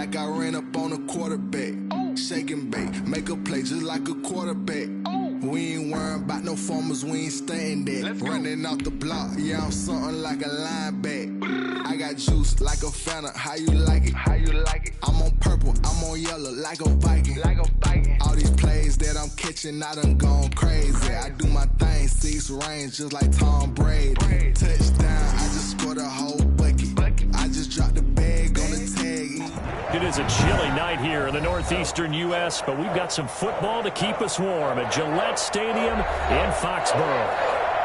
like I ran up on a quarterback. Shake and bake, make a play just like a quarterback. We ain't worrying about no formers, we ain't staying there. Running off the block, yeah, I'm something like a linebacker. I got juice like a Fanta, how you like it? How you like it? I'm on purple, I'm on yellow, like a Viking. Like a Viking. All these plays that I'm catching, I done gone crazy. I do my thing, 6 range, just like Tom Brady. Touchdown, I just scored a whole bucket. I just dropped the bag on the tag. It is a chilly night here in the northeastern U.S., but we've got some football to keep us warm at Gillette Stadium in Foxborough.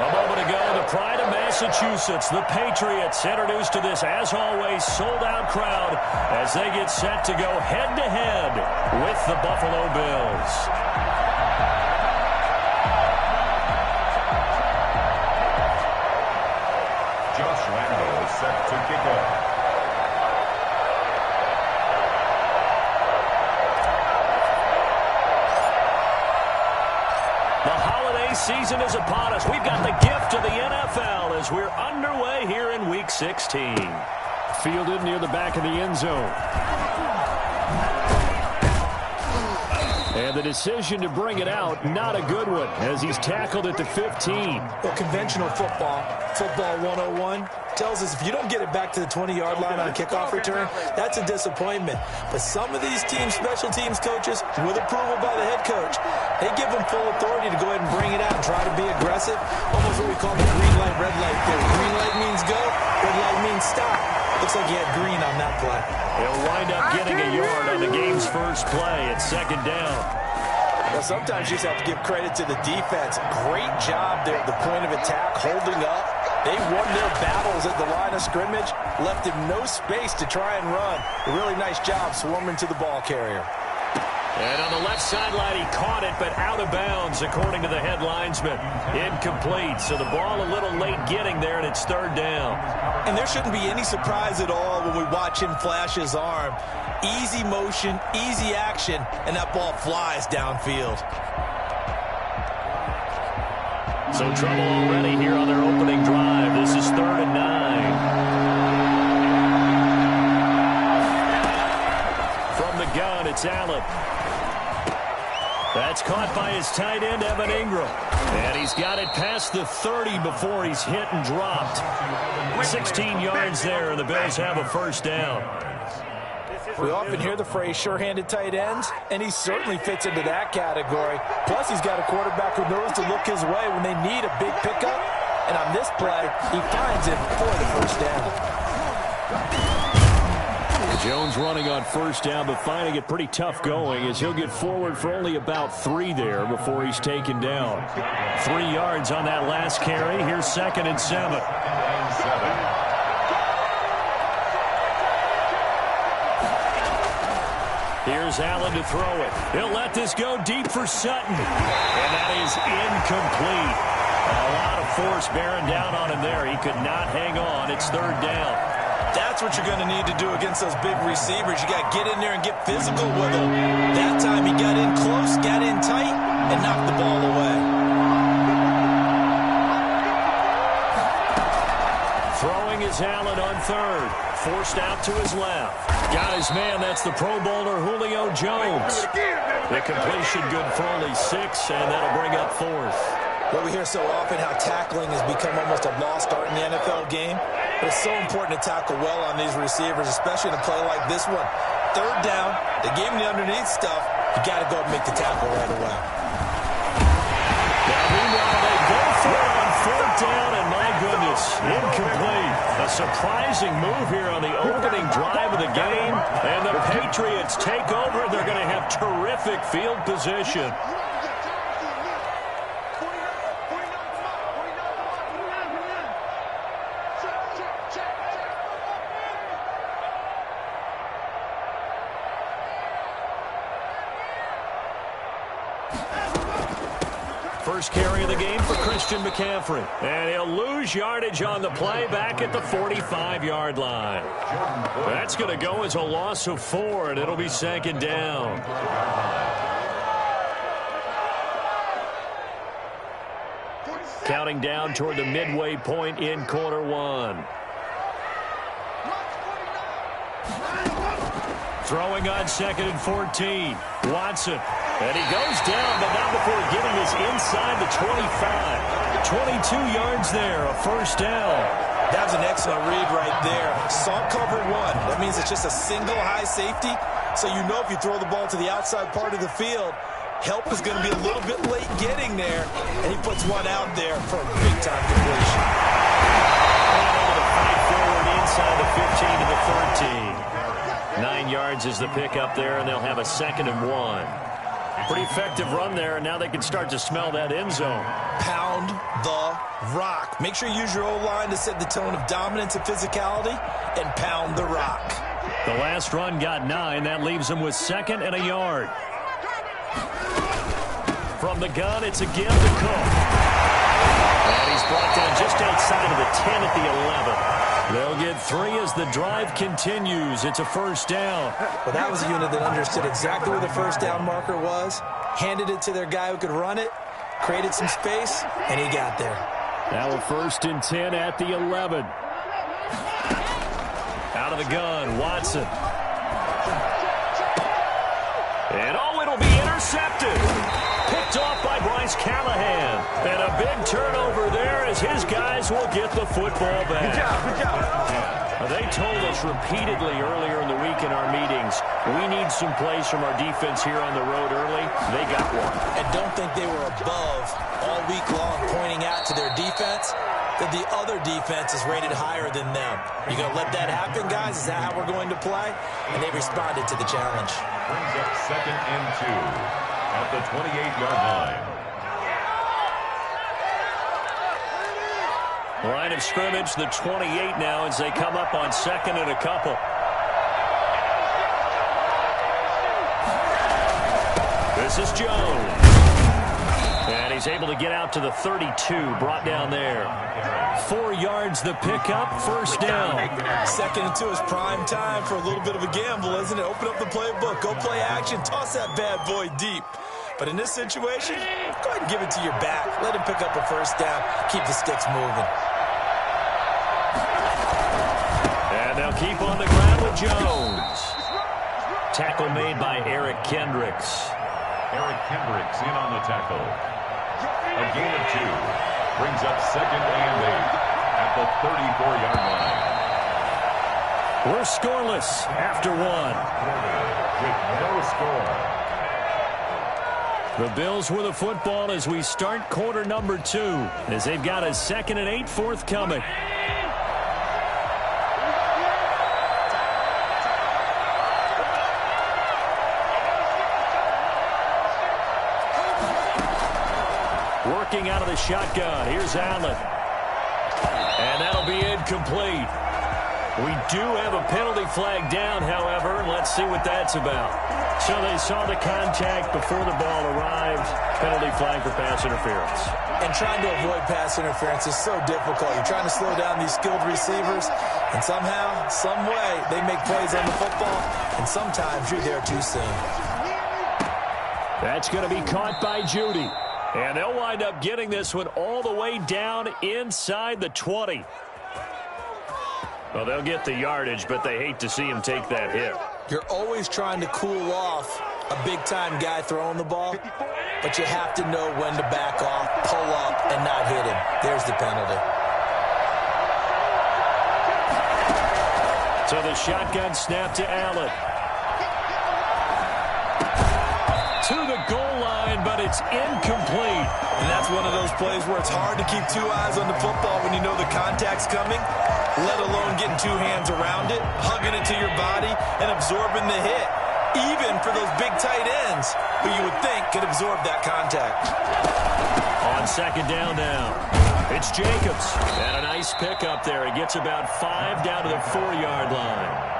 A moment ago, the pride of Massachusetts, the Patriots, introduced to this, as always, sold-out crowd as they get set to go head-to-head with the Buffalo Bills. Josh Randall is set to kick off. Season is upon us. We've got the gift of the NFL as we're underway here in Week 16. Fielded near the back of the end zone. And the decision to bring it out, not a good one, as he's tackled at the 15. Well, conventional football 101, tells us if you don't get it back to the 20-yard line on a kickoff return, that's a disappointment. But some of these teams, special teams coaches, with approval by the head coach, they give them full authority to go ahead and bring it out and try to be aggressive. Almost what we call the green light, red light theory. Green light means go, red light means stop. Looks like he had green on that play. He'll wind up getting a yard on the game's first play at 2nd down. Well, sometimes you just have to give credit to the defense. Great job there at the point of attack, holding up. They won their battles at the line of scrimmage, left him no space to try and run. A really nice job swarming to the ball carrier. And on the left sideline, he caught it, but out of bounds, according to the head linesman. Incomplete, so the ball a little late getting there, and it's 3rd down. And there shouldn't be any surprise at all when we watch him flash his arm. Easy motion, easy action, and that ball flies downfield. So trouble already here on their opening drive. This is 3rd and 9. From the gun, it's Allen. That's caught by his tight end, Evan Ingram. And he's got it past the 30 before he's hit and dropped. 16 yards there, and the Bills have a 1st down. We often hear the phrase sure-handed tight ends, and he certainly fits into that category. Plus, he's got a quarterback who knows to look his way when they need a big pickup. And on this play, he finds it for the 1st down. Jones running on 1st down, but finding it pretty tough going as he'll get forward for only about 3 there before he's taken down. 3 yards on that last carry. Here's 2nd and 7. Here's Allen to throw it. He'll let this go deep for Sutton. And that is incomplete. A lot of force bearing down on him there. He could not hang on. It's 3rd down. That's what you're going to need to do against those big receivers. You got to get in there and get physical with them. That time he got in close, got in tight, and knocked the ball away. Throwing is Allen on 3rd. Forced out to his left. Got his man. That's the Pro Bowler Julio Jones. The completion good for only 6, and that'll bring up 4th. Well, we hear so often how tackling has become almost a lost art in the NFL game. But it's so important to tackle well on these receivers, especially in a play like this one. 3rd down, they gave him the underneath stuff. You got to go and make the tackle right away. Now, meanwhile, they go for it on 4th down, and my goodness, incomplete. A surprising move here on the opening drive of the game. And the Patriots take over. They're going to have terrific field position. First carry of the game for Christian McCaffrey. And he'll lose yardage on the play back at the 45-yard line. That's going to go as a loss of 4, and it'll be 2nd down. Counting down toward the midway point in quarter 1. Throwing on 2nd and 14. Watson. And he goes down, but not before getting this inside the 25. 22 yards there, a first down. That was an excellent read right there. Saw cover one. That means it's just a single high safety. So you know if you throw the ball to the outside part of the field, help is going to be a little bit late getting there. And he puts one out there for a big-time completion. And able to fight forward inside the 15 to the 13. 9 yards is the pickup there, and they'll have a 2nd and 1. Pretty effective run there, and now they can start to smell that end zone. Pound the rock. Make sure you use your O-line to set the tone of dominance and physicality, and pound the rock. The last run got 9. That leaves them with 2nd and a yard. From the gun, it's again to Cook. And he's brought down just outside of the 10 at the 11. They'll get 3 as the drive continues. It's a first down. Well, that was a unit that understood exactly where the first down marker was, handed it to their guy who could run it, created some space, and he got there. Now a 1st and 10 at the 11. Out of the gun, Watson. And it'll be intercepted. Picked off by Bryce Callahan. And a big turnover there as his guys will get the football back. Good job. They told us repeatedly earlier in the week in our meetings, we need some plays from our defense here on the road early. They got one. And don't think they were above all week long pointing out to their defense that the other defense is rated higher than them. You going to let that happen, guys? Is that how we're going to play? And they responded to the challenge. Brings up 2nd and 2 at the 28-yard line. Line of scrimmage, the 28 now as they come up on 2nd and a couple. This is Jones. And he's able to get out to the 32, brought down there. 4 yards the pickup, first down. 2nd and 2 is prime time for a little bit of a gamble, isn't it? Open up the playbook, go play action, toss that bad boy deep. But in this situation, go ahead and give it to your back. Let him pick up a first down, keep the sticks moving. And they'll keep on the ground with Jones. Tackle made by Eric Kendricks. Eric Kendricks in on the tackle. A gain of 2. Brings up 2nd and 8 at the 34-yard line. We're scoreless after 1. With no score. The Bills with the football as we start quarter number 2, as they've got a 2nd and 8 forthcoming. Working out of the shotgun. Here's Allen. And that'll be incomplete. We do have a penalty flag down, however. Let's see what that's about. So they saw the contact before the ball arrived. Penalty flag for pass interference. And trying to avoid pass interference is so difficult. You're trying to slow down these skilled receivers, and somehow, some way, they make plays on the football, and sometimes you're there too soon. That's going to be caught by Judy. And they'll wind up getting this one all the way down inside the 20. Well, they'll get the yardage, but they hate to see him take that hit. You're always trying to cool off a big-time guy throwing the ball, but you have to know when to back off, pull up, and not hit him. There's the penalty. So the shotgun snap to Allen. To the goal line, but it's incomplete. And that's one of those plays where it's hard to keep 2 eyes on the football when you know the contact's coming, let alone getting 2 hands around it, hugging it to your body, and absorbing the hit. Even for those big tight ends, who you would think could absorb that contact. On 2nd down now, it's Jacobs. And a nice pickup there. He gets about 5 down to the 4-yard line.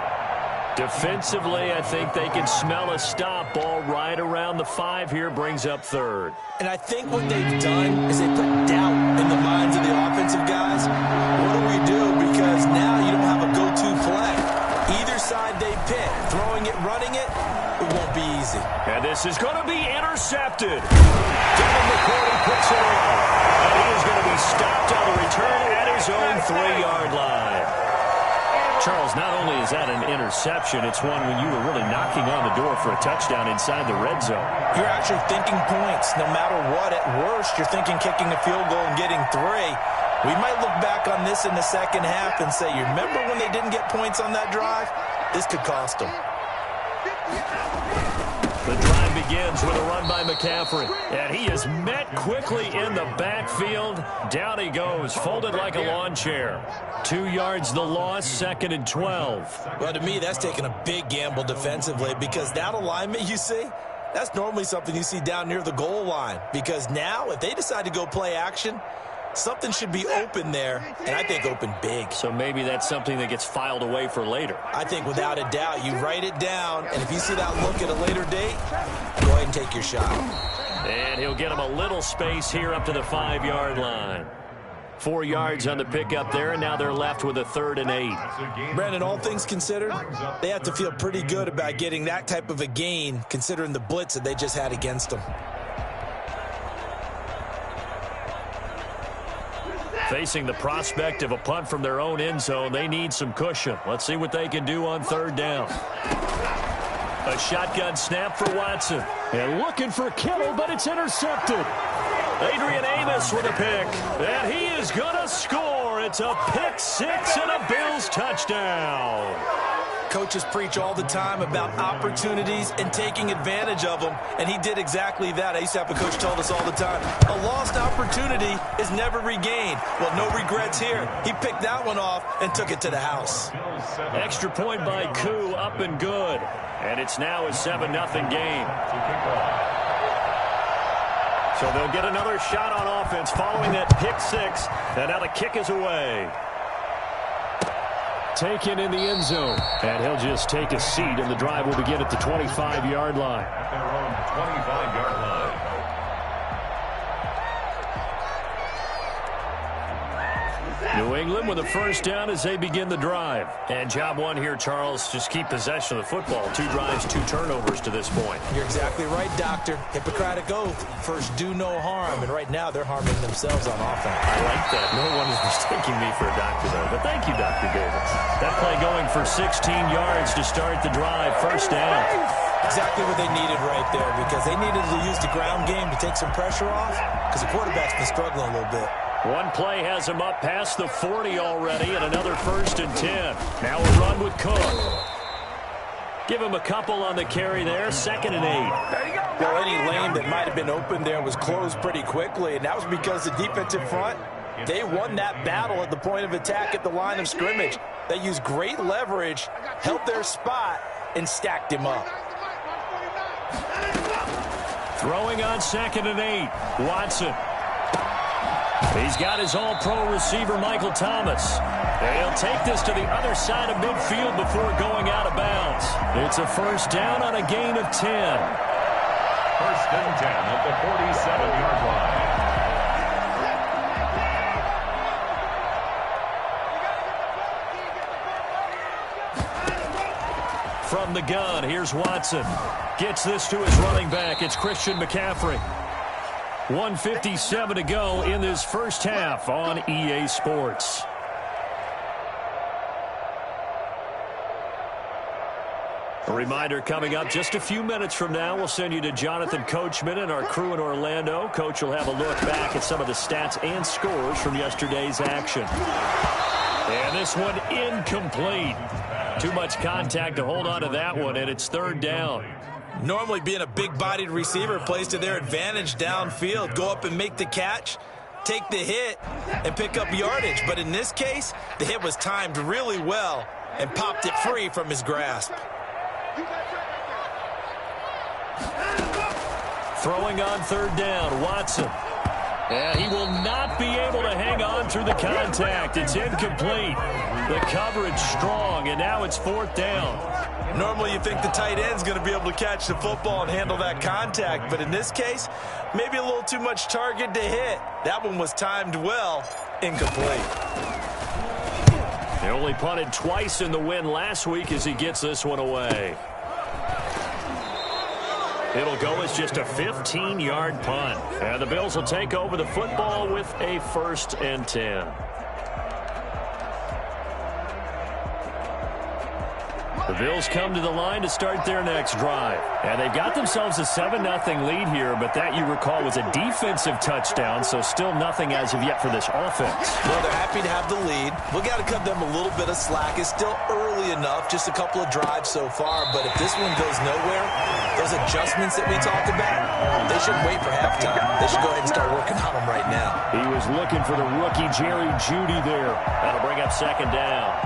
Defensively, I think they can smell a stop. Ball right around the 5 here, brings up 3rd. And I think what they've done is they put doubt in the minds of the offensive guys. What do we do? Because now you don't have a go-to play. Either side they pick, throwing it, running it, it won't be easy. And this is going to be intercepted. Devin McCourty picks it off. And he is going to be stopped on the return at his own 3-yard line. Charles, not only is that an interception, it's one when you were really knocking on the door for a touchdown inside the red zone. You're actually thinking points. No matter what, at worst, you're thinking kicking a field goal and getting 3. We might look back on this in the second half and say, you remember when they didn't get points on that drive? This could cost them. The drive begins with a run by McCaffrey. And he is met quickly in the backfield. Down he goes, folded like a lawn chair. 2 yards the loss, 2nd and 12. Well, to me, that's taking a big gamble defensively because that alignment you see, that's normally something you see down near the goal line. Because now, if they decide to go play action, something should be open there, and I think open big. So maybe that's something that gets filed away for later. I think without a doubt, you write it down, and if you see that look at a later date, go ahead and take your shot. And he'll get him a little space here up to the 5-yard line. 4 yards on the pickup there, and now they're left with a 3rd and 8. Brandon, all things considered, they have to feel pretty good about getting that type of a gain, considering the blitz that they just had against them. Facing the prospect of a punt from their own end zone, they need some cushion. Let's see what they can do on 3rd down. A shotgun snap for Watson. And looking for Kittle, but it's intercepted. Adrian Amos with a pick. And he is going to score. It's a pick 6 and a Bills touchdown. Coaches preach all the time about opportunities and taking advantage of them, and he did exactly that. I used to have a coach told us all the time, a lost opportunity is never regained. Well, no regrets here. He picked that one off and took it to the house. Extra point by Koo, up and good. And it's now a 7-0 game. So they'll get another shot on offense following that pick 6, and now the kick is away. Taken in the end zone, and he'll just take a seat, and the drive will begin at the 25-yard line. At their own 25-yard line. New England with a first down as they begin the drive. And job one here, Charles, just keep possession of the football. 2 drives, 2 turnovers to this point. You're exactly right, Doctor. Hippocratic oath. First, do no harm. And right now, they're harming themselves on offense. I like that. No one is mistaking me for a doctor, though. But thank you, Dr. Davis. That play going for 16 yards to start the drive. First down. Exactly what they needed right there, because they needed to use the ground game to take some pressure off, because the quarterback's been struggling a little bit. One play has him up past the 40 already, and another 1st and 10. Now a run with Cook. Give him a couple on the carry there. 2nd and 8. Well, any lane that might have been open there was closed pretty quickly, and that was because the defensive front, they won that battle at the point of attack at the line of scrimmage. They used great leverage, held their spot, and stacked him up. Throwing on 2nd and 8. Watson. He's got his all-pro receiver, Michael Thomas. And he'll take this to the other side of midfield before going out of bounds. It's a first down on a gain of 10. 1st and 10 at the 47-yard line. From the gun, here's Watson. Gets this to his running back. It's Christian McCaffrey. 1:57 to go in this first half on EA Sports. A reminder coming up just a few minutes from now, we'll send you to Jonathan Coachman and our crew in Orlando. Coach will have a look back at some of the stats and scores from yesterday's action. And this one incomplete. Too much contact to hold on to that one, and it's 3rd down. Normally being a big-bodied receiver plays to their advantage downfield. Go up and make the catch, take the hit, and pick up yardage. But in this case, the hit was timed really well and popped it free from his grasp. Throwing on 3rd down, Watson. And he will not be able to hang on through the contact. It's incomplete. The coverage strong, and now it's 4th down. Normally you think the tight end's going to be able to catch the football and handle that contact, but in this case, maybe a little too much target to hit. That one was timed well, incomplete. They only punted twice in the win last week as he gets this one away. It'll go as just a 15-yard punt. And the Bills will take over the football with a 1st and 10. Bills come to the line to start their next drive. And they've got themselves a 7-0 lead here, but that, you recall, was a defensive touchdown, so still nothing as of yet for this offense. Well, they're happy to have the lead. We've got to cut them a little bit of slack. It's still early enough, just a couple of drives so far, but if this one goes nowhere, those adjustments that we talked about, they shouldn't wait for halftime. They should go ahead and start working on them right now. He was looking for the rookie Jerry Jeudy there. That'll bring up second down.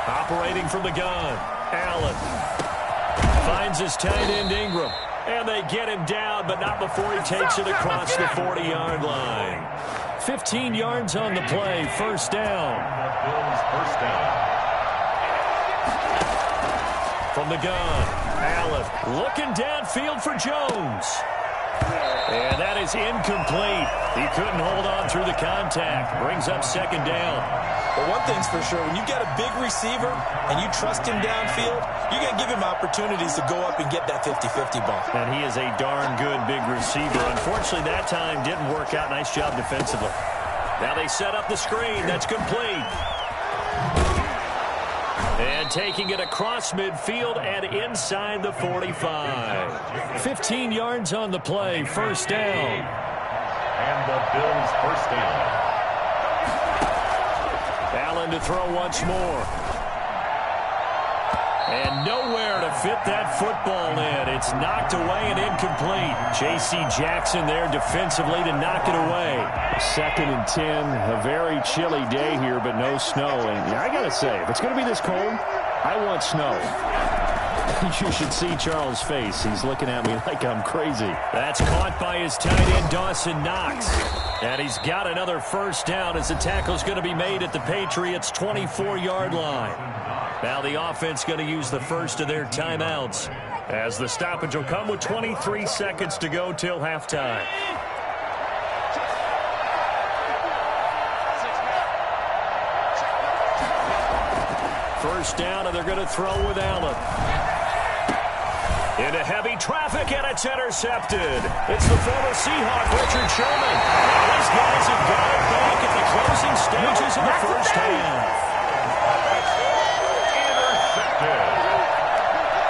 Operating from the gun, Allen finds his tight end Ingram, and they get him down, but not before he takes it across the 40-yard line. 15 yards on the play, first down. Bills first down. From the gun, Allen looking downfield for Jones. And that is incomplete. He couldn't hold on through the contact. Brings up second down. Well, one thing's for sure, when you've got a big receiver and you trust him downfield, you're going to give him opportunities to go up and get that 50-50 ball. And he is a darn good big receiver. Unfortunately, that time didn't work out. Nice job defensively. Now they set up the screen. That's complete. And taking it across midfield and inside the 45. 15 yards on the play, first down. And the Bills first down. Allen to throw once more. And nowhere to fit that football in. It's knocked away and incomplete. J.C. Jackson there defensively to knock it away. 2nd and 10, a very chilly day here, but no snow. And I got to say, if it's going to be this cold, I want snow. You should see Charles' face. He's looking at me like I'm crazy. That's caught by his tight end, Dawson Knox. And he's got another first down as the tackle's going to be made at the Patriots' 24-yard line. Now the offense going to use the first of their timeouts as the stoppage will come with 23 seconds to go till halftime. First down, and they're going to throw with Allen. Into heavy traffic, and it's intercepted. It's the former Seahawk, Richard Sherman. And these guys have got it back at the closing stages of the first half.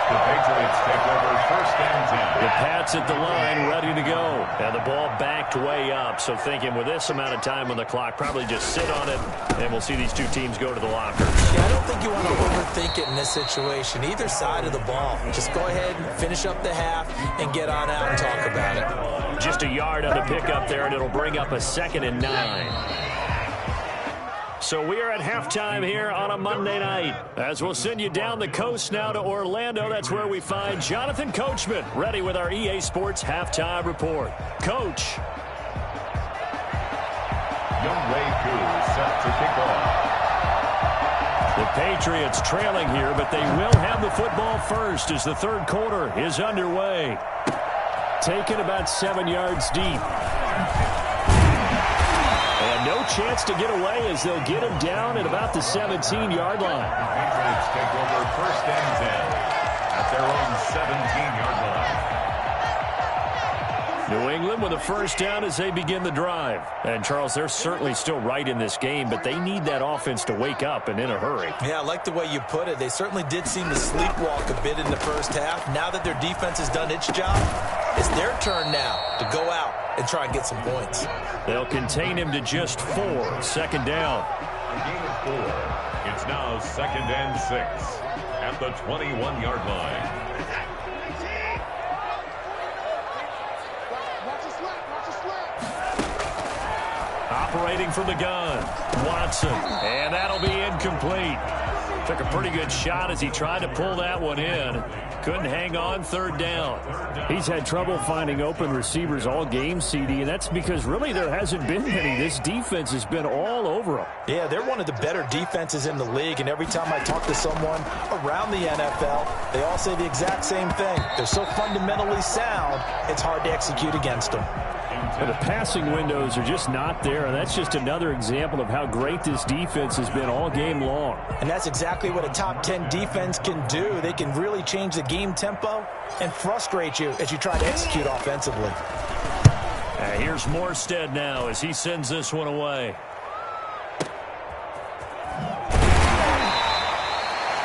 The Patriots take over first and 10. The Pats at the line, ready to go. And the ball backed way up, so thinking with this amount of time on the clock, probably just sit on it, and we'll see these two teams go to the lockers. Yeah, I don't think you want to overthink it in this situation. Either side of the ball. Just go ahead and finish up the half and get on out and talk about it. Just a yard on the pickup there, and it'll bring up a 2nd and 9. So we are at halftime here on a Monday night. As we'll send you down the coast now to Orlando. That's where we find Jonathan Coachman, ready with our EA Sports Halftime Report. Coach. Younghoe Koo set to kick off. The Patriots trailing here, but they will have the football first as the third quarter is underway. Taken about 7 yards deep. And no chance to get away as they'll get him down at about the 17-yard line. Patriots take over first and 10 at their own 17-yard line. New England with a first down as they begin the drive. And, Charles, they're certainly still right in this game, but they need that offense to wake up and in a hurry. Yeah, I like the way you put it. They certainly did seem to sleepwalk a bit in the first half. Now that their defense has done its job, it's their turn now to go out and try and get some points. They'll contain him to just 4. Second down. A gain of 4. It's now 2nd and 6 at the 21-yard line. Operating from the gun, Watson, and that'll be incomplete. Took a pretty good shot as he tried to pull that one in. Couldn't hang on, third down. He's had trouble finding open receivers all game, CD, and that's because really there hasn't been many. This defense has been all over him. Yeah, they're one of the better defenses in the league, and every time I talk to someone around the NFL, they all say the exact same thing. They're so fundamentally sound, it's hard to execute against them. The passing windows are just not there. That's just another example of how great this defense has been all game long. And that's exactly what a top 10 defense can do. They can really change the game tempo and frustrate you as you try to execute offensively. Here's Morstead now as he sends this one away.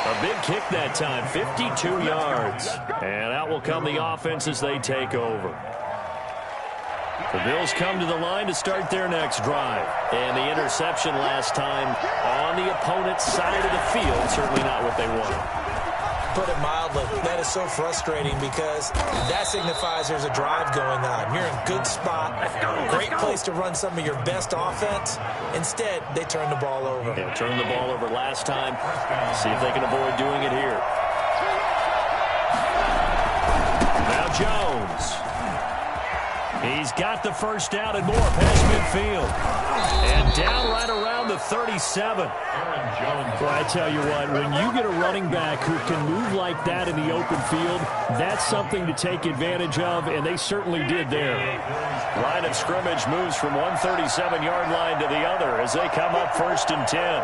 A big kick that time, 52 yards. And out will come the offense as they take over. The Bills come to the line to start their next drive. And the interception last time on the opponent's side of the field, certainly not what they wanted. Put it mildly, that is so frustrating because that signifies there's a drive going on. You're in a good spot, great place to run some of your best offense. Instead, they turn the ball over. Yeah, turned the ball over last time. See if they can avoid doing it here. Now Jones. He's got the first down and more past midfield. And down right around the 37. Well, I tell you what, when you get a running back who can move like that in the open field, that's something to take advantage of, and they certainly did there. Line of scrimmage moves from one 37-yard line to the other as they come up 1st and 10.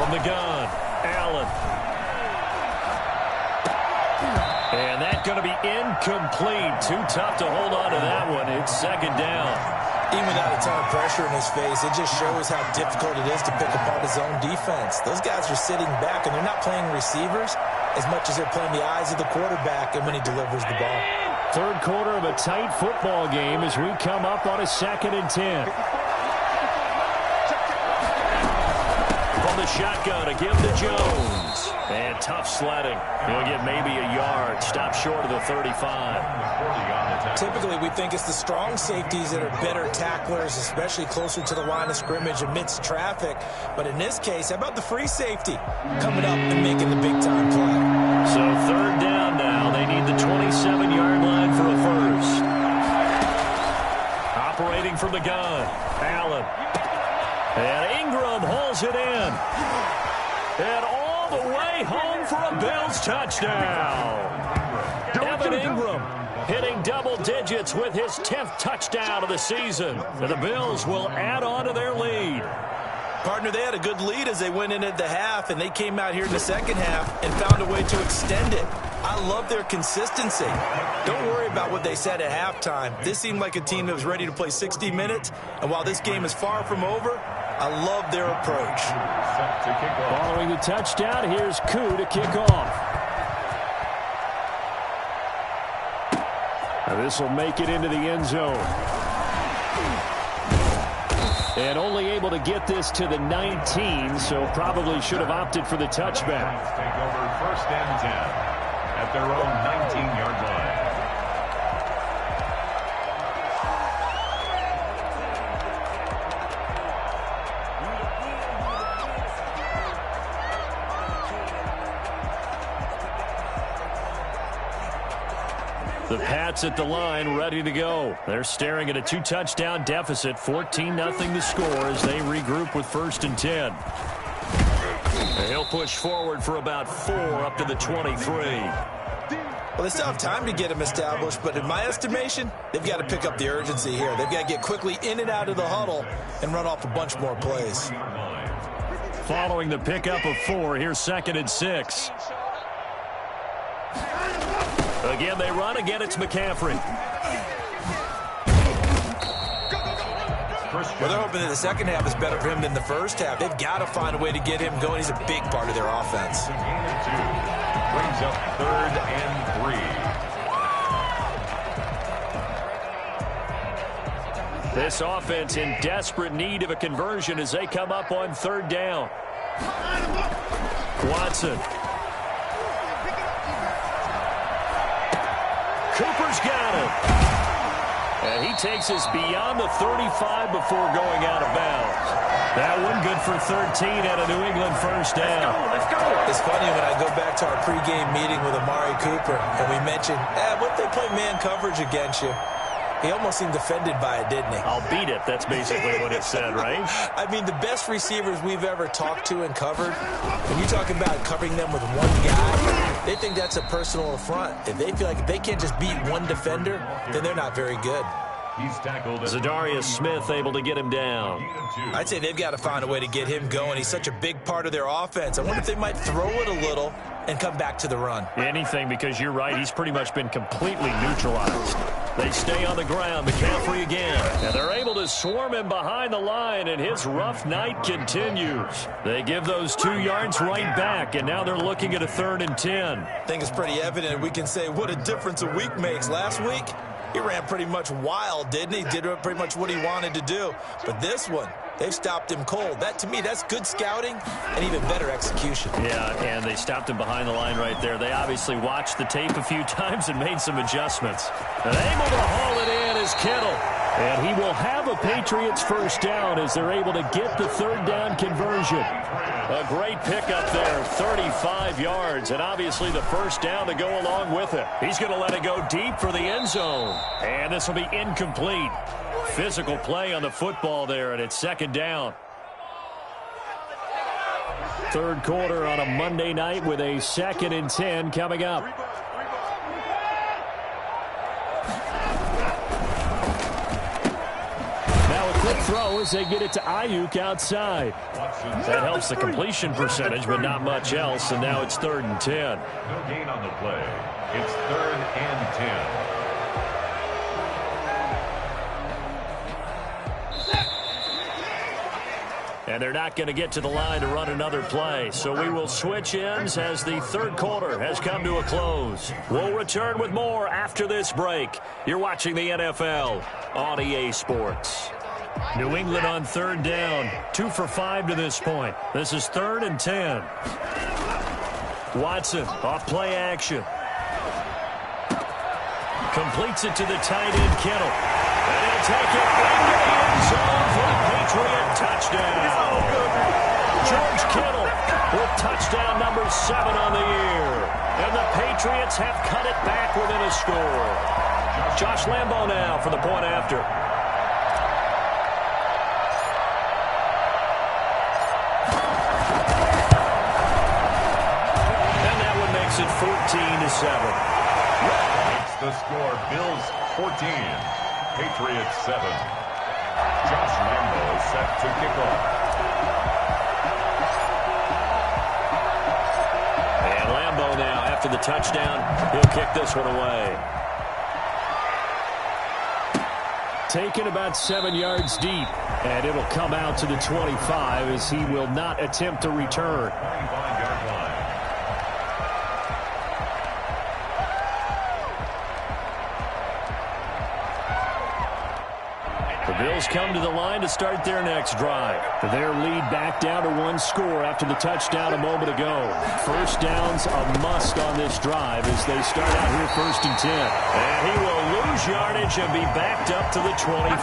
From the gun, Allen. And that's going to be incomplete. Too tough to hold on to that one. It's 2nd down. Even without a ton of pressure in his face, it just shows how difficult it is to pick apart his own defense. Those guys are sitting back, and they're not playing receivers as much as they're playing the eyes of the quarterback and when he delivers the ball. Third quarter of a tight football game as we come up on a 2nd and 10. From the shotgun, a give to Jones. And tough sledding. He'll get maybe a yard. Stop short of the 35. Typically, we think it's the strong safeties that are better tacklers, especially closer to the line of scrimmage amidst traffic. But in this case, how about the free safety coming up and making the big-time play? So 3rd down now. They need the 27-yard line for a first. Operating from the gun, Allen. And Ingram hauls it in. And all the way home for a Bills touchdown. Evan Ingram hitting double digits with his 10th touchdown of the season. And the Bills will add on to their lead. Partner, they had a good lead as they went in at the half, and they came out here in the second half and found a way to extend it. I love their consistency. Don't worry about what they said at halftime. This seemed like a team that was ready to play 60 minutes, and while this game is far from over, I love their approach. Following the touchdown, here's Koo to kick off. Now this will make it into the end zone. And only able to get this to the 19, so probably should have opted for the touchback. Take over 1st and 10 at their own 19-yard line. The Pats at the line ready to go. They're staring at a 2-touchdown deficit, 14-0 to score as they regroup with 1st and 10. And he'll push forward for about 4 up to the 23. Well, they still have time to get him established, but in my estimation, they've got to pick up the urgency here. They've got to get quickly in and out of the huddle and run off a bunch more plays. Following the pickup of 4, here's 2nd and 6. Again, they run. Again, it's McCaffrey. Well, they're hoping that the second half is better for him than the first half. They've got to find a way to get him going. He's a big part of their offense. Brings up 3rd and 3. This offense in desperate need of a conversion as they come up on 3rd down. Watson. Cooper's got it. And he takes us beyond the 35 before going out of bounds. That one good for 13 at a New England first down. Let's go. It's funny when I go back to our pregame meeting with Amari Cooper, and we mentioned, what if they play man coverage against you? He almost seemed offended by it, didn't he? I'll beat it. That's basically what it said, right? I mean, the best receivers we've ever talked to and covered, when you talk about covering them with one guy, they think that's a personal affront. If they feel like if they can't just beat one defender, then they're not very good. He's tackled. Zadarius Smith able to get him down. I'd say they've got to find a way to get him going. He's such a big part of their offense. I wonder if they might throw it a little and come back to the run. Anything, because you're right, he's pretty much been completely neutralized. They stay on the ground, McCaffrey again. And they're able to swarm him behind the line, and his rough night continues. They give those 2 yards right back, and now they're looking at a 3rd and 10. I think it's pretty evident. We can say what a difference a week makes. Last week, he ran pretty much wild, didn't he? Did pretty much what he wanted to do. But this one, they've stopped him cold. That, to me, that's good scouting and even better execution. Yeah, and they stopped him behind the line right there. They obviously watched the tape a few times and made some adjustments. And able to haul it in is Kittle. And he will have a Patriots first down as they're able to get the 3rd down conversion. A great pickup there, 35 yards, and obviously the first down to go along with it. He's going to let it go deep for the end zone. And this will be incomplete. Physical play on the football there, and it's 2nd down. 3rd quarter on a Monday night with a 2nd and 10 coming up. Quick throw as they get it to Ayuk outside. That helps the completion percentage, but not much else, and now it's 3rd and 10. No gain on the play. It's 3rd and 10. And they're not going to get to the line to run another play, so we will switch ends as the 3rd quarter has come to a close. We'll return with more after this break. You're watching the NFL on EA Sports. New England on 3rd down, 2 for 5 to this point. This is 3rd and 10. Watson off play action. Completes it to the tight end, Kittle. And he'll take it into the end zone for the Patriot touchdown. George Kittle with touchdown number 7 on the year. And the Patriots have cut it back within a score. Josh Lambo now for the point after. It 14-7. It's the score. Bills 14, Patriots 7. Josh Lambo is set to kick off. And Lambo now, after the touchdown, he'll kick this one away. Taken about 7 yards deep, and it'll come out to the 25 as he will not attempt to return. 25-yard line. Bills come to the line to start their next drive. Their lead back down to 1 score after the touchdown a moment ago. First down's a must on this drive as they start out here 1st and 10. And he will lose yardage and be backed up to the 24.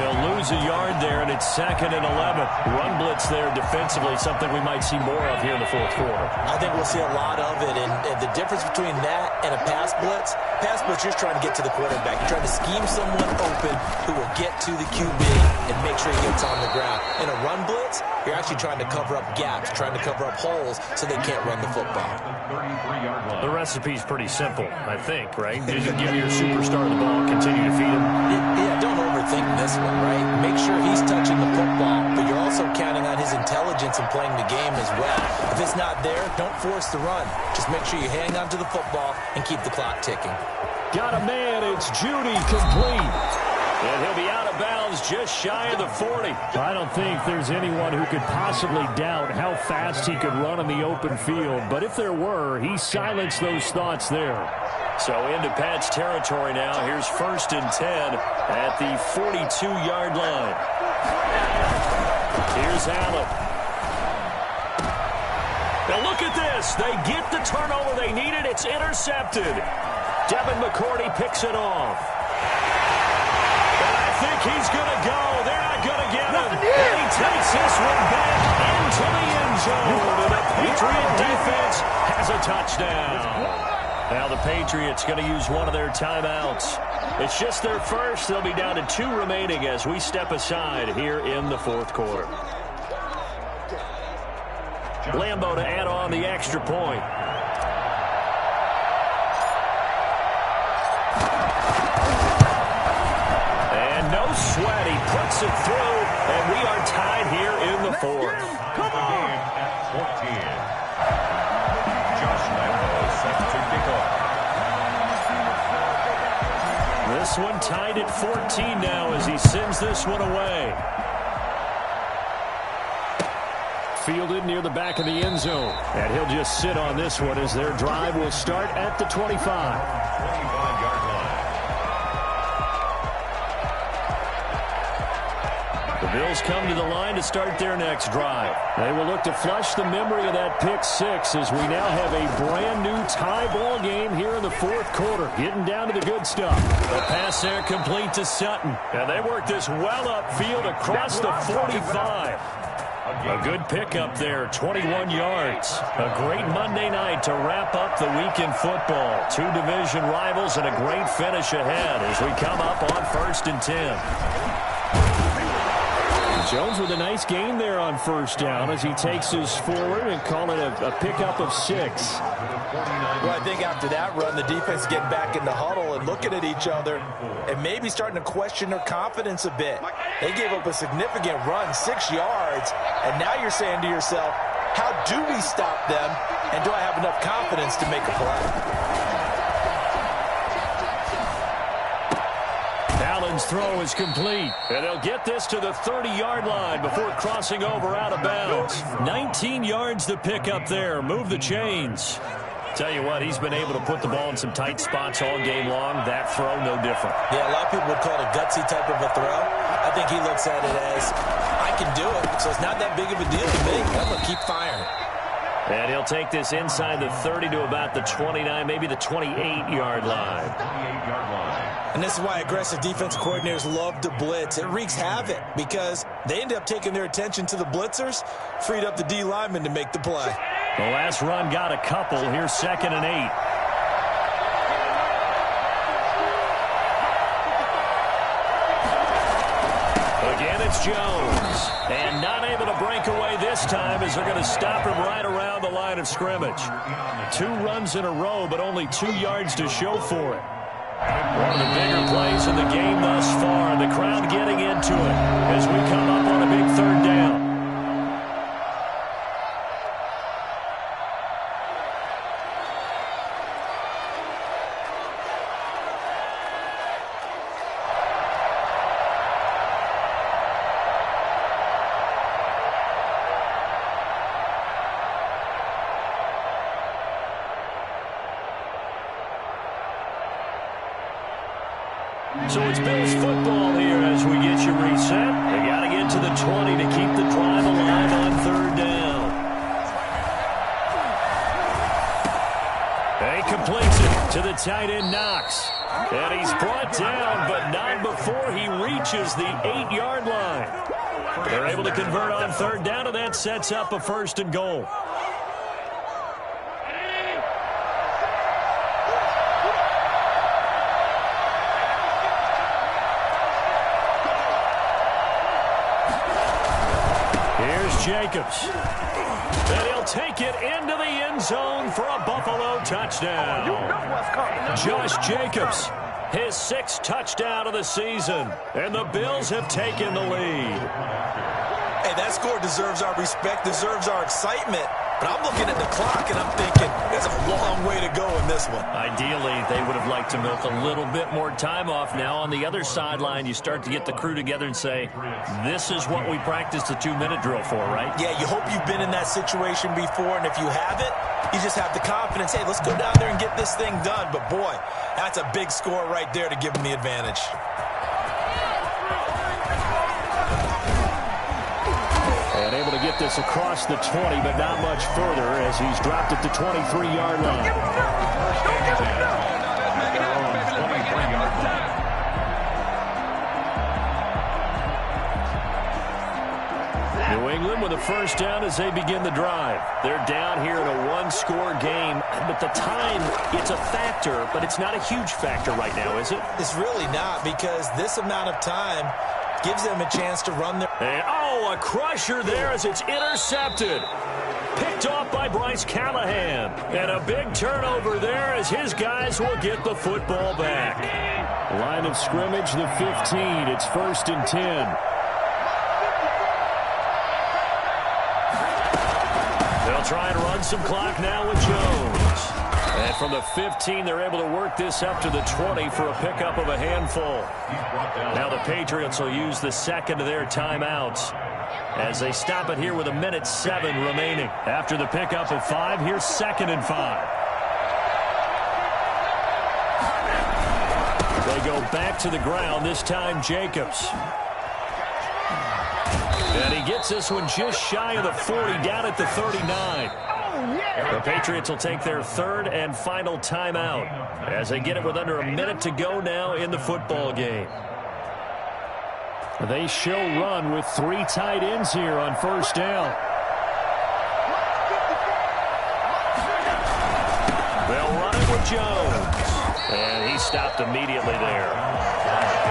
He'll lose a yard there, and it's 2nd and 11. Run blitz there defensively, something we might see more of here in the 4th quarter. I think we'll see a lot of it, and the difference between that and a pass blitz, you're just trying to get to the quarterback. You're trying to scheme someone open who will get to the QB and make sure he gets on the ground. In a run blitz, you're actually trying to cover up gaps, trying to cover up holes so they can't run the football. The recipe's pretty simple, I think, right? Just give your superstar the ball, continue to feed him. Yeah, don't overthink this one, right? Make sure he's touching the football, but you're also counting on his intelligence and playing the game as well. If it's not there, don't force the run. Just make sure you hang on to the football and keep the clock ticking. Got a man, it's Judy, complete. And he'll be out of bounds just shy of the 40. I don't think there's anyone who could possibly doubt how fast he could run in the open field. But if there were, he silenced those thoughts there. So into Pat's territory now. Here's 1st and 10 at the 42-yard line. Here's Allen. Now look at this. They get the turnover they needed. It's intercepted. Devin McCourty picks it off. I think he's going to go. They're not going to get him. And he takes this one back into the end zone. And the Patriot defense has a touchdown. Now the Patriots going to use one of their timeouts. It's just their first. They'll be down to 2 remaining as we step aside here in the fourth quarter. Lambo to add on the extra point. And no sweat. He puts it through, and we are tied here in the fourth. Come on! At 14. Josh Lambo set to kick off. This one tied at 14 now as he sends this one away. Fielded near the back of the end zone. And he'll just sit on this one as their drive will start at the 25. 25-yard line. The Bills come to the line to start their next drive. They will look to flush the memory of that pick six as we now have a brand new tie ball game here in the fourth quarter. Getting down to the good stuff. The pass there complete to Sutton. And they work this well upfield across the 45. A good pickup there, 21 yards. A great Monday night to wrap up the week in football. 2 division rivals and a great finish ahead as we come up on 1st and 10. Jones with a nice gain there on first down as he takes his forward and call it a pickup of 6. Well, I think after that run, the defense getting back in the huddle and looking at each other and maybe starting to question their confidence a bit. They gave up a significant run, 6 yards, and now you're saying to yourself, how do we stop them, and do I have enough confidence to make a play? Ballin's throw is complete, and they'll get this to the 30-yard line before crossing over out of bounds. 19 yards to pick up there. Move the chains. Tell you what, he's been able to put the ball in some tight spots all game long. That throw, no different. Yeah, a lot of people would call it a gutsy type of a throw. I think he looks at it as, I can do it, so it's not that big of a deal to me. I'm going to keep firing. And he'll take this inside the 30 to about the 29, maybe the 28-yard line. 28-yard line. And this is why aggressive defensive coordinators love to blitz. It wreaks havoc because they end up taking their attention to the blitzers, freed up the D lineman to make the play. The last run got a couple. Here's 2nd and 8. Again, it's Jones. And not able to break away this time as they're going to stop him right around the line of scrimmage. 2 runs in a row, but only 2 yards to show for it. One of the bigger plays in the game thus far. The crowd getting into it as we come up on a big 3rd down. So it's Bills football here as we get you reset. They got to get to the 20 to keep the drive alive on 3rd down. He completes it to the tight end Knox. And he's brought down, but not before he reaches the 8-yard line. They're able to convert on 3rd down, and that sets up a 1st and goal. Jacobs. And he'll take it into the end zone for a Buffalo touchdown. Josh Jacobs, his 6th touchdown of the season. And the Bills have taken the lead. Hey, that score deserves our respect, deserves our excitement. But I'm looking at the clock and I'm thinking, there's a long way to go in this one. Ideally, they would have liked to milk a little bit more time off. Now on the other sideline, you start to get the crew together and say, this is what we practiced the 2-minute drill for, right? Yeah, you hope you've been in that situation before, and if you haven't, you just have the confidence, hey, let's go down there and get this thing done. But boy, that's a big score right there to give them the advantage. And able to get this across the 20, but not much further as he's dropped at the 23-yard line. New England with a first down as they begin the drive. They're down here in a one-score game, but the time, it's a factor, but it's not a huge factor right now, is it? It's really not, because this amount of time gives them a chance to run their... And, a crusher there as it's intercepted. Picked off by Bryce Callahan. And a big turnover there as his guys will get the football back. Line of scrimmage, the 15. It's 1st and 10. They'll try and run some clock now with Jones. And from the 15, they're able to work this up to the 20 for a pickup of a handful. Now the Patriots will use the second of their timeouts as they stop it here with 1:07 remaining. After the pickup of 5, here's 2nd and 5. They go back to the ground, this time Jacobs. And he gets this one just shy of the 40, down at the 39. The Patriots will take their 3rd and final timeout as they get it with under a minute to go now in the football game. They show run with 3 tight ends here on first down. They'll run it with Jones. And he stopped immediately there.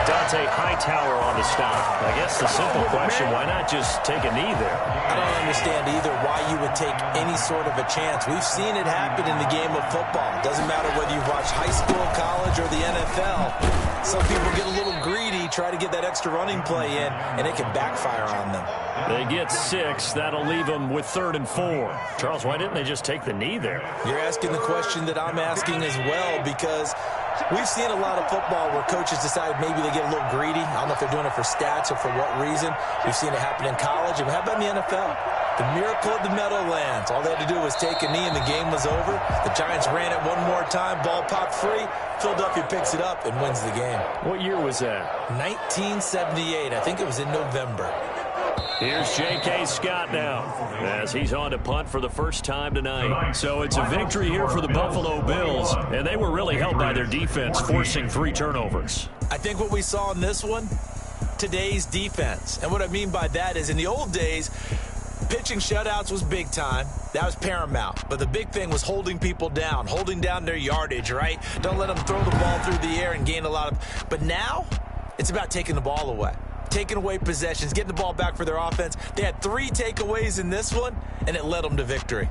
Dante Hightower on the stop. I guess the simple question, why not just take a knee there? I don't understand either why you would take any sort of a chance. We've seen it happen in the game of football. Doesn't matter whether you watch high school, college, or the NFL. Some people get a little greedy, try to get that extra running play in, and it can backfire on them. They get 6. That'll leave them with 3rd and 4. Charles, why didn't they just take the knee there? You're asking the question that I'm asking as well, because we've seen a lot of football where coaches decide maybe they get a little greedy. I don't know if they're doing it for stats or for what reason. We've seen it happen in college. And how about in the NFL? The miracle of the Meadowlands. All they had to do was take a knee and the game was over. The Giants ran it one more time. Ball popped free. Philadelphia picks it up and wins the game. What year was that? 1978. I think it was in November. Here's J.K. Scott now as he's on to punt for the first time tonight. So it's a victory here for the Buffalo Bills, and they were really helped by their defense, forcing 3 turnovers. I think what we saw in this one, today's defense. And what I mean by that is in the old days, pitching shutouts was big time. That was paramount. But the big thing was holding people down, holding down their yardage, right? Don't let them throw the ball through the air and gain a lot of... But now, it's about taking the ball away. Taking away possessions, getting the ball back for their offense. They had 3 takeaways in this one, and it led them to victory.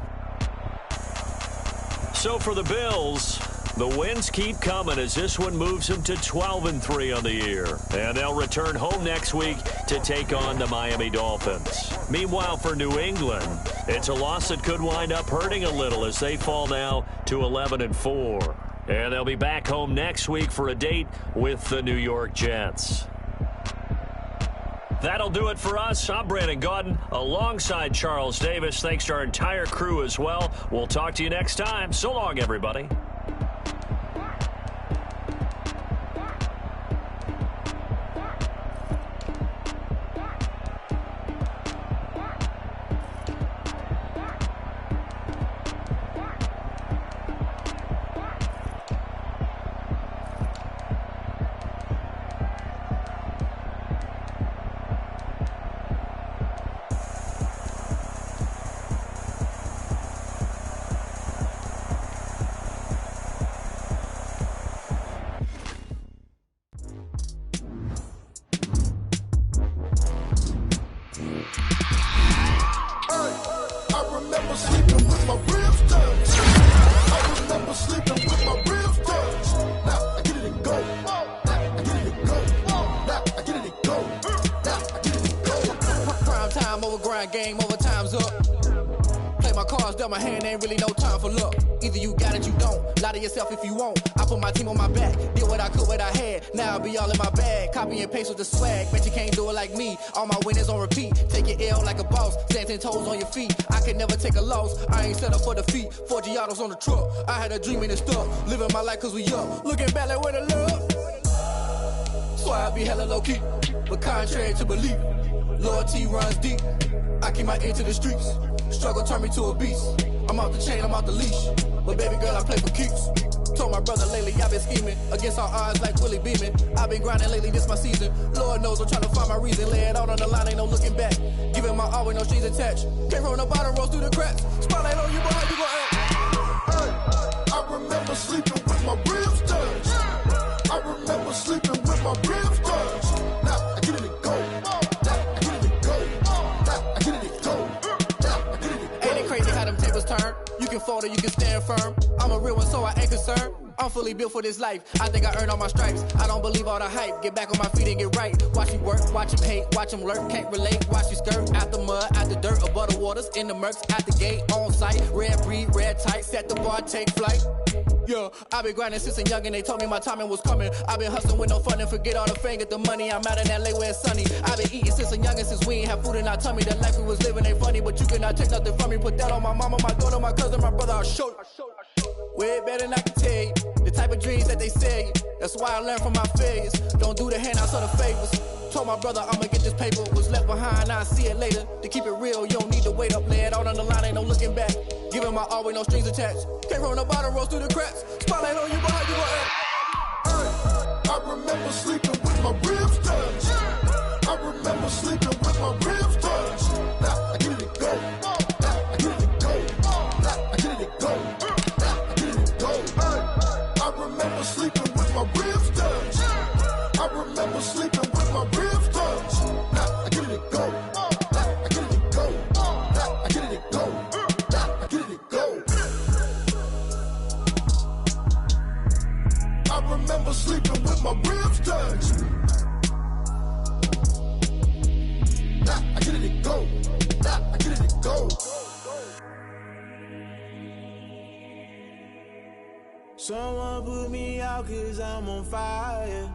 So for the Bills, the wins keep coming as this one moves them to 12-3 on the year. And they'll return home next week to take on the Miami Dolphins. Meanwhile, for New England, it's a loss that could wind up hurting a little as they fall now to 11-4. And they'll be back home next week for a date with the New York Jets. That'll do it for us. I'm Brandon Gaudin alongside Charles Davis. Thanks to our entire crew as well. We'll talk to you next time. So long, everybody. Game over, time's up. Play my cards dealt my hand, ain't really no time for luck. Either you got it, you don't. Lie to yourself if you won't. I put my team on my back, did what I could, what I had. Now I'll be all in my bag. Copy and paste with the swag. Bet you can't do it like me. All my winners on repeat. Take your L like a boss. Stand 10 toes on your feet. I can never take a loss. I ain't set up for defeat. 4 Giottos on the truck. I had a dream and it stuck. Living my life cause we up. Looking back like where the love. So I be hella low key. But contrary to belief, loyalty runs deep. I keep my ear to the streets. Struggle turned me to a beast. I'm off the chain, I'm off the leash. but baby girl, I play for keeps. Told my brother lately I've been scheming against all odds like Willie Beeman. I've been grinding lately, this my season. Lord knows I'm trying to find my reason. Lay it out on the line, ain't no looking back. Giving my all with no strings attached. Came from the bottom, rose through the cracks. Spotlight on you, but how you gon' act? Hey, I remember sleeping with my ribs touched. I remember sleeping with my ribs touched. Now I get it to go. Now I get it to go. Now I get it to go. Now I get it to go. Ain't it crazy how them tables turn? You can fold or you can stand firm. I'm a real one, so I ain't concerned. I'm fully built for this life. I think I earned all my stripes. I don't believe all the hype. Get back on my feet and get right. Watch you work, watch him hate, watch him lurk. Can't relate, watch you skirt. Out the mud, out the dirt, above the waters, in the murks, out the gate, on site. Red breed, red tight, set the bar, take flight. Yeah, I been grinding since a youngin'. They told me my timing was coming. I been hustling with no fun and forget all the fame, get the money. I'm out in LA where it's sunny. I been eating since a youngin', since we ain't have food in our tummy. The life we was living ain't funny, but you cannot take nothing from me. Put that on my mama, my daughter, my cousin, my brother. I'll show you. Way better than I can tell you. The type of dreams that they sell you. That's why I learned from my failures. Don't do the handouts or the favors. Told my brother I'ma get this paper. Was left behind, I'll see it later. To keep it real, you don't need to wait up. Lay it out on the line, ain't no looking back. Giving my all with no strings attached. Came from the bottom, rose through the cracks. Spotlight on you, but how you gon' act? Hey, I remember sleeping with my ribs touched. I remember sleeping with my ribs touched. Now I get it to go. Now I get it to go. Now I get it to go. Now I get it to go. Hey, I remember sleeping with my ribs touched. I remember sleeping with my ribs touched. Now I get it to go. Now I get it to go. Now I get it to go. Now I get it to go. I remember sleeping with my ribs touched. Now I get it to go. Now I get it to go. Someone put me out 'cause I'm on fire.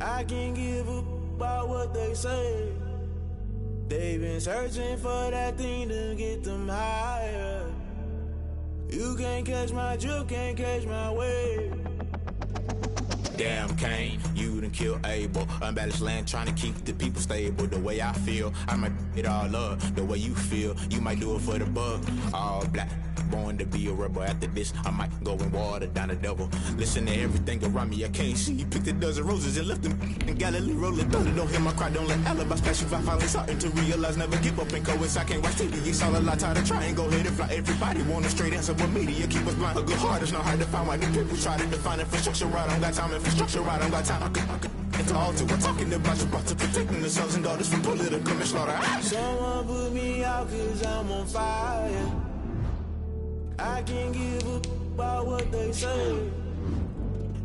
I can't give up about what they say. They've been searching for that thing to get them higher. You can't catch my drift, can't catch my wave. Damn Kane, you done killed Abel. Unbalanced land, trying to keep the people stable. The way I feel, I might it all up. The way you feel, you might do it for the bug. All black, born to be a rebel. After this, I might go and water down the devil. Listen to everything around me, I can't see. Picked a dozen roses and left them in Galilee rolling. Don't hear my cry, don't let alibis pass you by. Finally starting to realize, never give up and coincide. Can't watch TV, it's all a lot. Tired of trying, go ahead and fly. Everybody want a straight answer, but media keep us blind. A good heart is not hard to find. Why do people try to define infrastructure right? I don't got time, infrastructure right, I don't got time. I could it's all to we're talking about you, about to protecting the sons and daughters from political manslaughter. Someone put me out 'cause I'm on fire. I can't give up about what they say.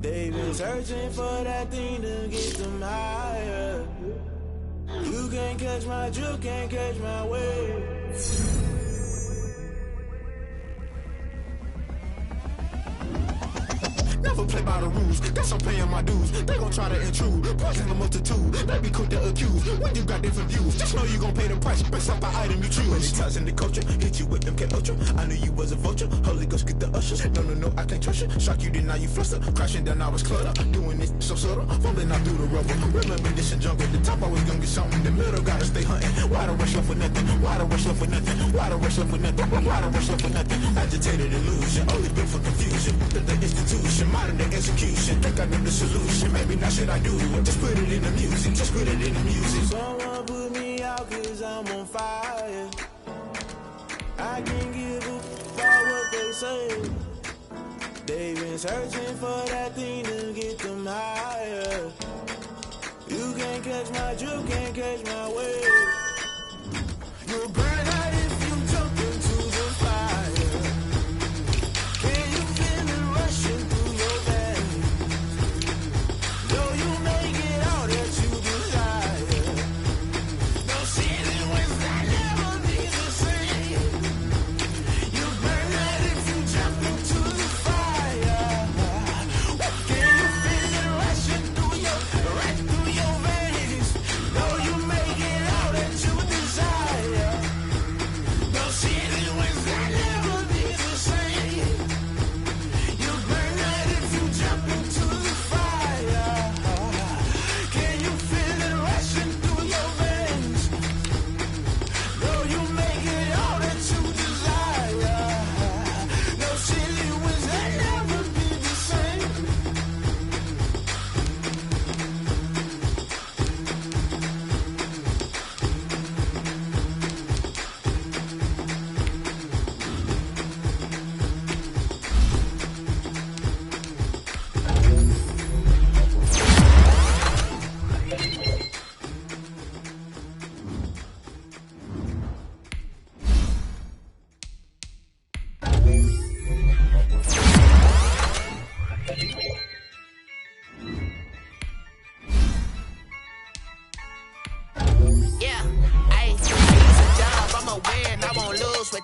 They've been searching for that thing to get them higher. You can't catch my drift, can't catch my wave. Never play by the rules, guess I'm paying my dues. They gon' try to intrude, poison the multitude. They be quick to accuse, when you got different views. Just know you gon' pay the price, based off the item you choose. When it ties in the culture, hit you with them K-Ultra. I knew you was a vulture, Holy Ghost get the ushers. No, I can't trust you. Shock you, then now you fluster. Crashing down, I was clutter. Doing this so subtle, falling out through the rubble. Remember this and junk at the top, always gonna get something. In the middle, gotta stay hunting. Why the rush left for nothing? Why the rush left for nothing? Why the rush left for nothing? Why the rush left for nothing? Agitated illusion, only built for confusion. The institution, modern day execution. Think I know the solution. Maybe not should I do it? Just put it in the music. Just put it in the music. Someone put me out 'cause I'm on fire. I can't give up about what they say. They've been searching for that thing to get them higher. You can't catch my drift, can't catch my wave. You'll burn out if you jump into the fire. Can you feel it rushing through your veins? Though you make it all that you desire. No ceiling when I never be the same. You burn out if you jump into the fire. Can you feel it rushing through your veins? Though you make it all that you desire.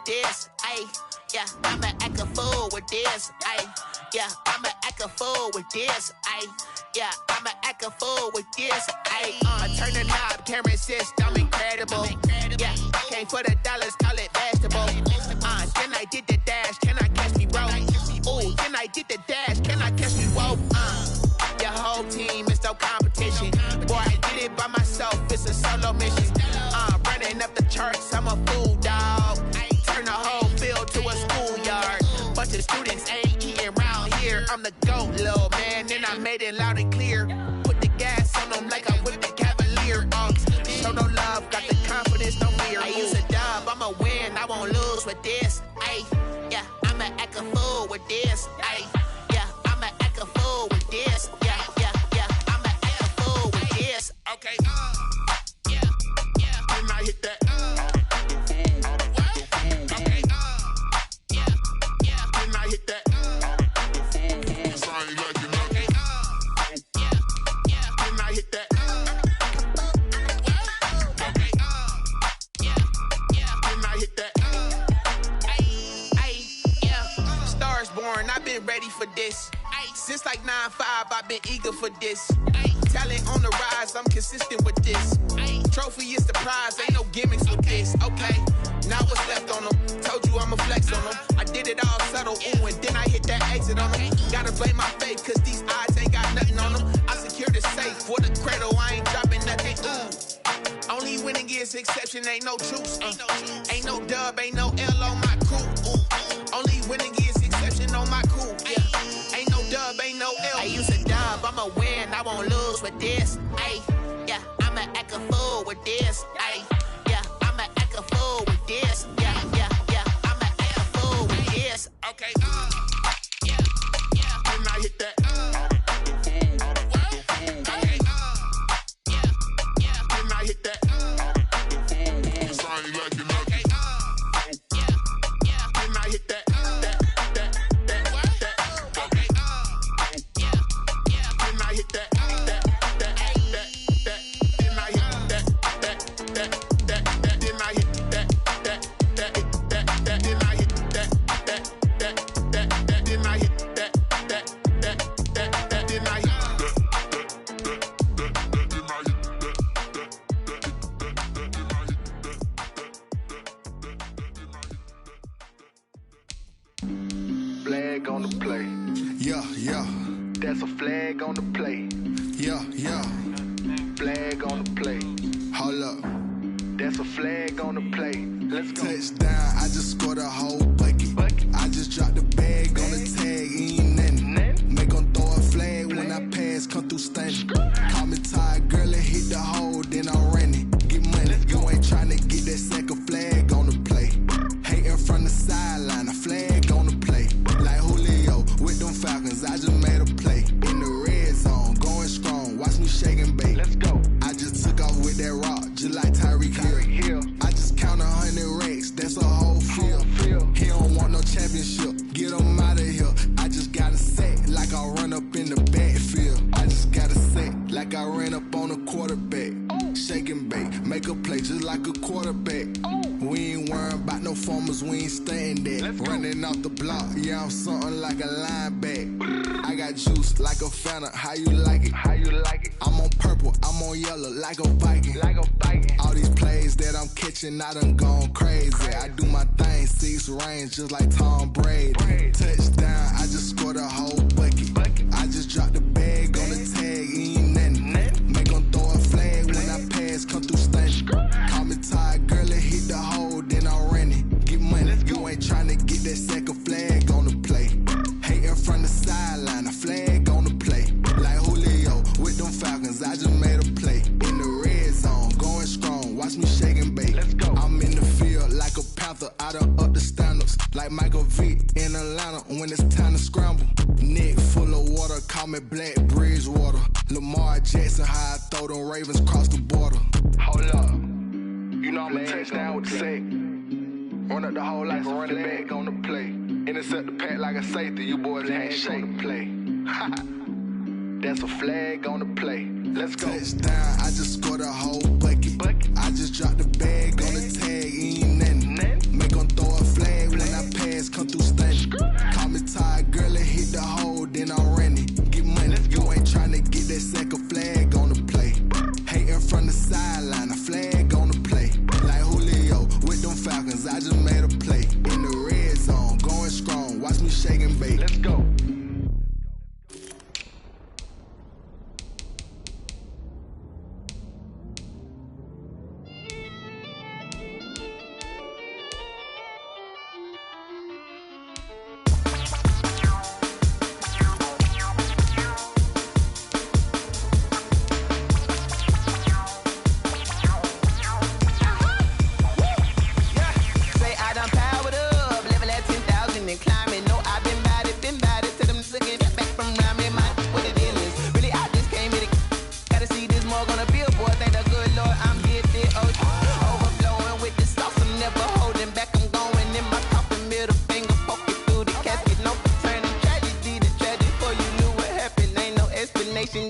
this, ayy. Yeah, I'ma act a fool with this, ayy. Yeah, I'ma act a fool with this, ayy. Yeah, I'ma act a fool with this, ayy. Turn the knob, camera assist, I'm incredible. Yeah, came for the dollars, call it vegetable. Then I did the dash, can I catch me, bro? Ooh, then I did the dash, can I catch me, whoa? Your whole team is no competition. Boy, I did it by myself, it's a solo mission. Running up the charts, I'm a fool, dog. Turn the whole field to a schoolyard. Bunch of students ain't eating round here. I'm the GOAT, little man, and I made it loud and clear. Put the gas on them like I whipped the Cavalier. Show no love, got the confidence, no fear. I use a dub, I'ma win, I won't lose with this. Ay, yeah, I'ma act a fool with this. Ay, yeah, I'ma act a fool with this. Yeah, yeah, yeah, I'ma act a fool with this. Okay, yeah, yeah, and I hit that. Ready for this. Since like 9-5, I've been eager for this. Talent on the rise, I'm consistent with this. Trophy is the prize, ain't no gimmicks with this. Okay, now what's left on them? Told you I'ma flex on them. I did it all subtle, ooh, and then I hit that exit on them. Gotta blame my faith, cause these odds ain't got nothing on them. I secured the safe for the cradle, I ain't dropping nothing. Ooh. Only winning is exception, ain't no truce. Ain't no dub, ain't no L on my crew. Ooh. Only winning is exception on my crew. Yeah. Ain't no dub, ain't no L. I use a dub, I'ma win, I won't lose with this. Ay, yeah, I'ma act a fool with this. Ay, yeah, I'ma act a fool with this. Yeah, yeah, yeah, I'ma act a fool with this. Okay, yeah, yeah, and I hit that. Okay, yeah, yeah, and I hit that. Sorry, like it, okay, yeah, yeah, and I hit that. Flag on the play. Yeah, yeah. That's a flag on the play. Yeah, yeah. Flag on the play. Hold up. That's a flag on the play. Let's go. Touchdown, I just scored a whole bucket. I just dropped the bag on the tag, ain't nothing. Make them throw a flag when I pass, come through stunning. Call me tired, girl, and hit the hole, then I'm running. Get money, you ain't trying to get that second flag on the play. Hating from the sideline, a flag on the play. Like Julio with them Falcons, I just made a play. In the red zone, going strong, watch me shake and bake. Let's go. I just took off with that rock, just like Tyreek Hill. I just count 100 racks, that's a whole field. He don't want no championship, get him out of here. I just gotta set like I run up in the backfield. I just gotta set like I ran up on a quarterback. Shake and bake, make a play just like a quarterback. We ain't worrying about no formers, we ain't staying there. Running off the block, yeah, I'm something like a linebacker. I got juice like a Fanta, how you like it? How you like it? I'm on purple, I'm on yellow like a Viking. All these plays that I'm catching, I done gone crazy. I do my thing, 6 range just like Tom Brady. Touchdown, I just scored a whole bucket. I just dropped the bag on the tag, ain't nothing. Make them throw a flag when I pass, come through stunning. Call me tired, girl, and hit the hole, then I'm running. Get money, you ain't trying to get that second flag on the play. Hating from the sideline, a flag on the play. Like Julio with them Falcons, I just made a play. In the red zone, going strong, watch me shake and bake. I'm in the field like a panther, I done up the standards. Like Michael Vick in Atlanta when it's time to scramble. Neck full of water, call me Black Bridgewater. Lamar Jackson, how I throw them Ravens cross the border. Hold up, you know I'm a touchdown with the sack. Run up the whole like a running back on the play. Intercept the pack like a safety, you boys ain't shake the play. That's a flag on the play. Let's go. Touchdown, I just scored a whole bucket. I just dropped the bag on the tag, ain't nothing. Make them throw a flag made a play. In the red zone, going strong. Watch me shake and bake. Let's go.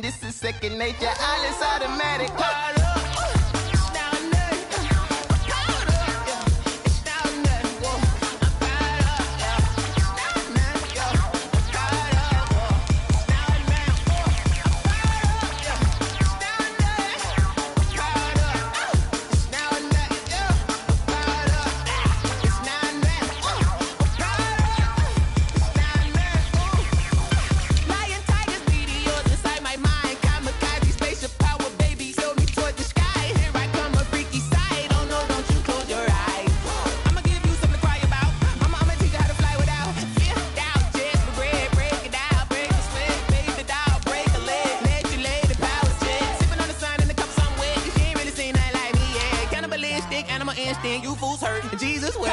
This is second nature, all is automatic. You fools hurt. Jesus will.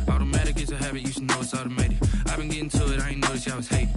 Automatic is a habit, you should know it's automated. I've been getting to it, I ain't noticed y'all was hating.